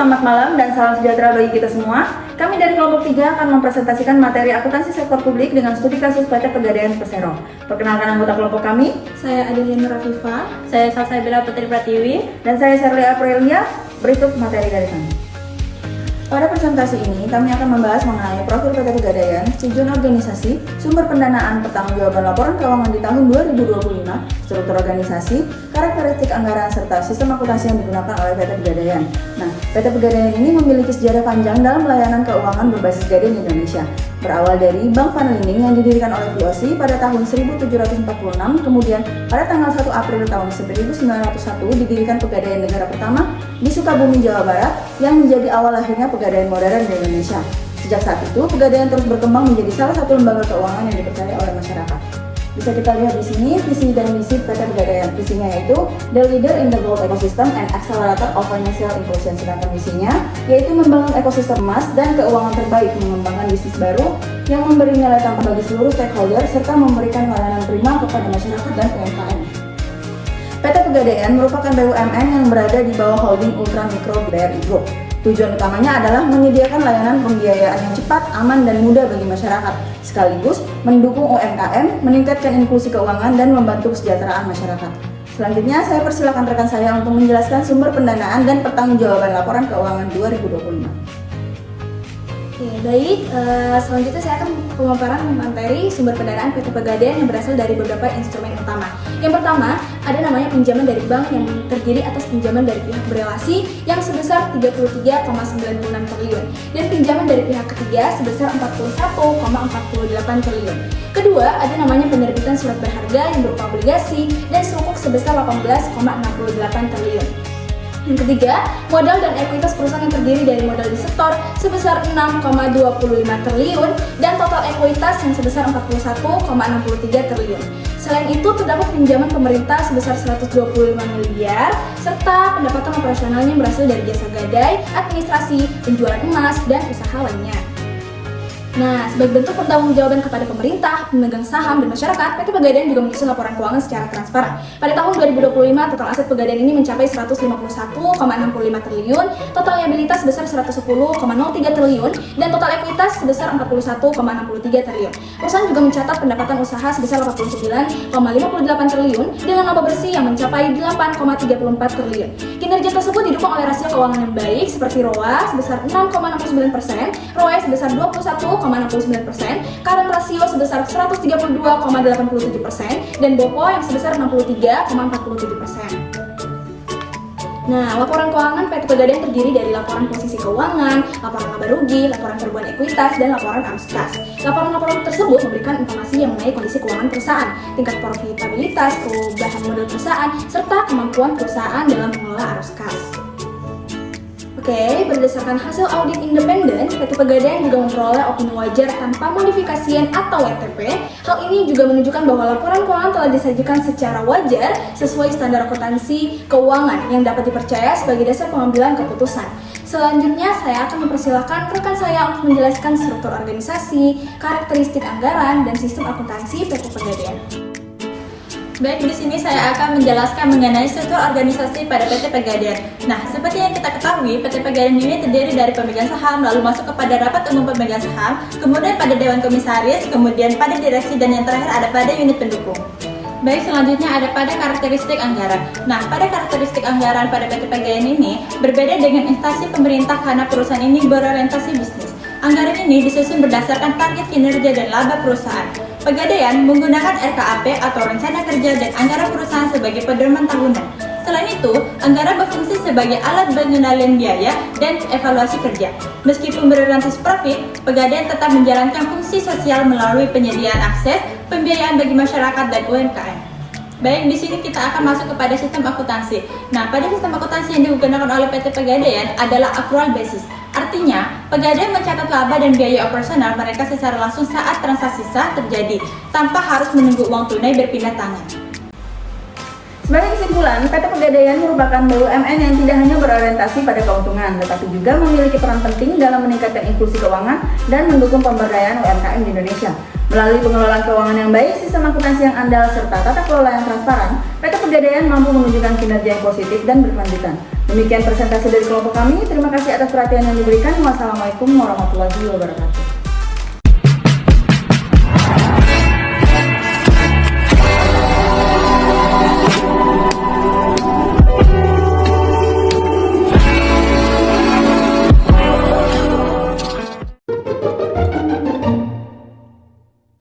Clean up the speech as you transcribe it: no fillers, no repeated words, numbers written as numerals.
selamat malam dan salam sejahtera bagi kita semua. Kami dari kelompok 3 akan mempresentasikan materi akuntansi sektor publik dengan studi kasus PT Pegadaian Persero. Perkenalkan anggota kelompok kami. Saya Adelia Nurafifa. Saya Salsabila Putri Pratiwi. Dan saya Shirley Aprilia. Berikut materi dari kami. Pada presentasi ini, kami akan membahas mengenai profil PT Pegadaian, tujuan organisasi, sumber pendanaan, pertanggungjawaban laporan keuangan di tahun 2025, struktur organisasi, karakteristik anggaran, serta sistem akuntansi yang digunakan oleh PT Pegadaian. Nah, PT Pegadaian ini memiliki sejarah panjang dalam pelayanan keuangan berbasis gade di Indonesia. Berawal dari Bank Van Linding yang didirikan oleh VOC pada tahun 1746, kemudian pada tanggal 1 April tahun 1901 didirikan Pegadaian Negara pertama di Sukabumi, Jawa Barat, yang menjadi awal lahirnya Pegadaian modern di Indonesia. Sejak saat itu, Pegadaian terus berkembang menjadi salah satu lembaga keuangan yang dipercaya oleh masyarakat. Bisa kita lihat di sini visi dan misi PT Pegadaian. Visinya yaitu The Leader in the Gold Ecosystem and Accelerator of Financial Inclusion. Sedangkan misinya yaitu membangun ekosistem emas dan keuangan terbaik, mengembangkan bisnis baru yang memberi nilai tambah bagi seluruh stakeholder serta memberikan layanan prima kepada masyarakat dan UMKM. PT Pegadaian merupakan BUMN yang berada di bawah holding Ultra Mikro BRI Group. Tujuan utamanya adalah menyediakan layanan pembiayaan yang cepat, aman, dan mudah bagi masyarakat, sekaligus mendukung UMKM, meningkatkan inklusi keuangan, dan membantu kesejahteraan masyarakat. Selanjutnya, saya persilakan rekan saya untuk menjelaskan sumber pendanaan dan pertanggungjawaban laporan keuangan 2025. Oke, baik. Selanjutnya saya akan pemaparan materi sumber pendanaan PT Pegadaian yang berasal dari beberapa instrumen utama. Yang pertama, ada namanya pinjaman dari bank yang terdiri atas pinjaman dari pihak berelasi yang sebesar 33,96 triliun dan pinjaman dari pihak ketiga sebesar 41,48 triliun. Kedua, ada namanya penerbitan surat berharga yang berupa obligasi dan sukuk sebesar 18,68 triliun. Yang ketiga, modal dan ekuitas perusahaan yang terdiri dari modal disetor sebesar 6,25 triliun dan total ekuitas yang sebesar 41,63 triliun. Selain itu, terdapat pinjaman pemerintah sebesar 125 miliar serta pendapatan operasionalnya berasal dari jasa gadai, administrasi, penjualan emas, dan usaha lainnya. Nah, sebagai bentuk pertanggungjawaban kepada pemerintah, pemegang saham, dan masyarakat, PT Pegadaian juga menyusun laporan keuangan secara transparan. Pada tahun 2025, total aset Pegadaian ini mencapai 151,65 triliun, total liabilitas sebesar 110,03 triliun, dan total ekuitas sebesar 41,63 triliun. Perusahaan juga mencatat pendapatan usaha sebesar 89,58 triliun dengan laba bersih yang mencapai 8,34 triliun. Kinerja tersebut didukung oleh rasio keuangan yang baik seperti ROA sebesar 6,69%, ROE sebesar 21,69%, current rasio sebesar 132,87%, dan BOPO yang sebesar 63,47%. Nah, laporan keuangan PT Pegadaian terdiri dari laporan posisi keuangan, laporan laba rugi, laporan perubahan ekuitas, dan laporan arus kas. Laporan-laporan tersebut memberikan informasi yang mengenai kondisi keuangan perusahaan, tingkat profitabilitas, perubahan modal perusahaan, serta kemampuan perusahaan dalam mengelola arus kas. Oke, berdasarkan hasil audit independen, PT Pegadaian juga memperoleh opini wajar tanpa modifikasian atau WTP. Hal ini juga menunjukkan bahwa laporan keuangan telah disajikan secara wajar sesuai standar akuntansi keuangan yang dapat dipercaya sebagai dasar pengambilan keputusan. Selanjutnya, saya akan mempersilahkan rekan saya untuk menjelaskan struktur organisasi, karakteristik anggaran, dan sistem akuntansi PT Pegadaian. Baik, di sini saya akan menjelaskan mengenai struktur organisasi pada PT Pegadaian. Nah, seperti yang kita ketahui, PT Pegadaian ini terdiri dari pemegang saham, lalu masuk kepada rapat umum pemegang saham, kemudian pada dewan komisaris, kemudian pada direksi, dan yang terakhir ada pada unit pendukung. Baik, selanjutnya ada pada karakteristik anggaran. Nah, pada karakteristik anggaran pada PT Pegadaian ini berbeda dengan instansi pemerintah karena perusahaan ini berorientasi bisnis. Anggaran ini disusun berdasarkan target kinerja dan laba perusahaan. Pegadaian menggunakan RKAP atau Rencana Kerja dan anggaran perusahaan sebagai pedoman tahunan. Selain itu, anggaran berfungsi sebagai alat pengendalian biaya dan evaluasi kerja. Meskipun berorientasi profit, Pegadaian tetap menjalankan fungsi sosial melalui penyediaan akses, pembiayaan bagi masyarakat dan UMKM. Baik, di sini kita akan masuk kepada sistem akuntansi. Nah, pada sistem akuntansi yang digunakan oleh PT Pegadaian adalah accrual basis. Artinya, Pegadaian mencatat laba dan biaya operasional mereka secara langsung saat transaksi sah terjadi, tanpa harus menunggu uang tunai berpindah tangan. Sebagai kesimpulan, PT Pegadaian merupakan BUMN yang tidak hanya berorientasi pada keuntungan, tetapi juga memiliki peran penting dalam meningkatkan inklusi keuangan dan mendukung pemberdayaan UMKM di Indonesia. Melalui pengelolaan keuangan yang baik, sistem akuntansi yang andal, serta tata kelola yang transparan, PT Pegadaian mampu menunjukkan kinerja yang positif dan berkelanjutan. Demikian presentasi dari kelompok kami. Terima kasih atas perhatian yang diberikan. Wassalamualaikum warahmatullahi wabarakatuh.